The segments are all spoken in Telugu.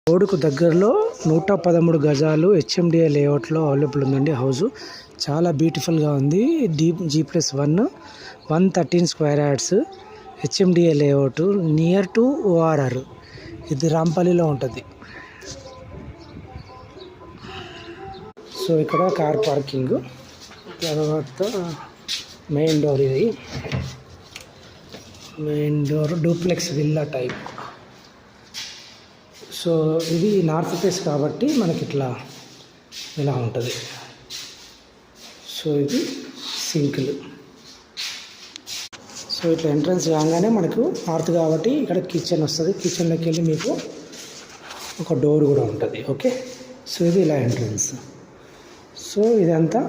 రోడ్డుకు దగ్గరలో 113 గజాలు హెచ్ఎండిఏ లేఅవుట్లో అవైలబుల్ ఉందండి హౌస్. చాలా బ్యూటిఫుల్గా ఉంది. G+1 113 square yards HMDA layout near to ORR. ఇది రాంపల్లిలో ఉంటుంది. సో ఇక్కడ కార్ పార్కింగ్, తర్వాత మెయిన్ డోర్. ఇది main door duplex villa type. So ఇది నార్త్ ఫేస్ కాబట్టి మనకి ఇట్లా ఇలా ఉంటుంది. సో ఇది సింకులు. సో ఇట్లా ఎంట్రన్స్ కాగానే మనకు నార్త్ కాబట్టి ఇక్కడ కిచెన్ వస్తుంది. కిచెన్లోకి వెళ్ళి మీకు ఒక డోర్ కూడా ఉంటుంది. ఓకే, సో ఇది ఇలా ఎంట్రన్స్. సో ఇదంతా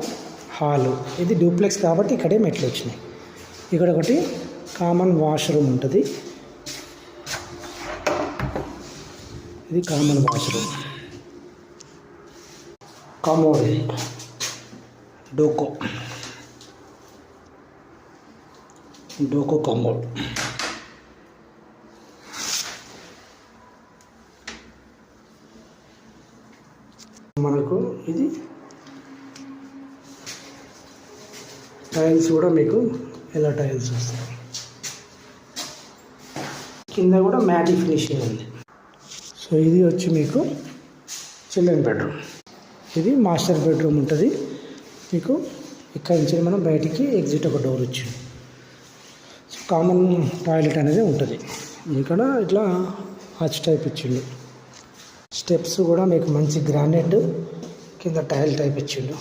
హాలు. ఇది డూప్లెక్స్ కాబట్టి ఇక్కడే మెట్లు వచ్చినాయి. ఇక్కడ ఒకటి కామన్ వాష్రూమ్ ఉంటుంది. ఇది కామన్ వాష్రూమ్. కమోడ్, ఇది డోకో కమోడ్. మనకు ఇది టైల్స్ కూడా మీకు ఎలా టైల్స్ వస్తాయి. కింద కూడా మ్యాటీ ఫినిషింగ్ ఉంది. సో ఇది వచ్చి మీకు చిల్డ్రన్ బెడ్రూమ్. ఇది మాస్టర్ బెడ్రూమ్ ఉంటుంది. మీకు ఇక్కడ నుంచి మనం బయటికి ఎగ్జిట్ ఒక డోర్ వచ్చింది. సో కామన్ టాయిలెట్ అనేది ఉంటుంది. ఇక్కడ ఇట్లా హచ్ టైప్ ఇచ్చిండు. స్టెప్స్ కూడా మీకు మంచి గ్రానైట్ కింద టైల్ టైప్ ఇచ్చిండు.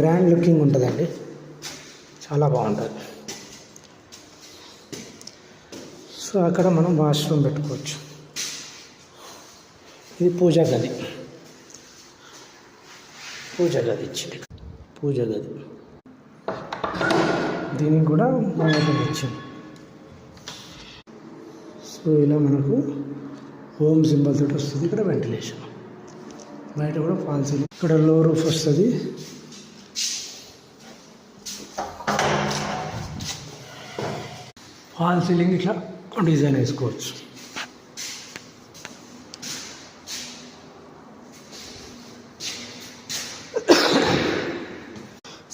గ్రాండ్ లుకింగ్ ఉంటుందండి, చాలా బాగుంటుంది. సో అక్కడ మనం వాష్రూమ్ పెట్టుకోవచ్చు. ఇది పూజా గది ఇచ్చింది. పూజ గది దీనికి కూడా మనకు ఇచ్చింది. సో ఇలా మనకు హోమ్ సింబల్ తోటి వస్తుంది. ఇక్కడ వెంటిలేషన్, బయట కూడా ఫాల్ సీలింగ్. ఇక్కడ లో రూఫ్ వస్తుంది. ఫాల్ సీలింగ్ ఇట్లా డిజైన్ వేసుకోవచ్చు.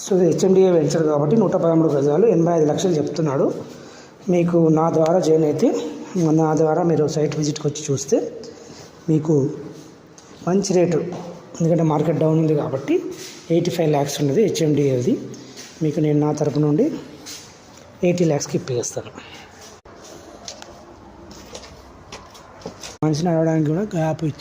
సో ఇది హెచ్ఎండిఏ వెంచర్ కాబట్టి 113 గజాలు 85 లక్షలు చెప్తున్నాడు. మీకు నా ద్వారా జాయిన్ అయితే, నా ద్వారా మీరు సైట్ విజిట్కి వచ్చి చూస్తే మీకు మంచి రేటు, ఎందుకంటే మార్కెట్ డౌన్ ఉంది కాబట్టి 85 lakhs ఉన్నది హెచ్ఎండిఏది. మీకు నేను నా తరపు నుండి 80 lakhsకి ఇప్పిస్తాను. మనిషిని అడగడానికి కూడా గ్యాప్ ఇచ్చి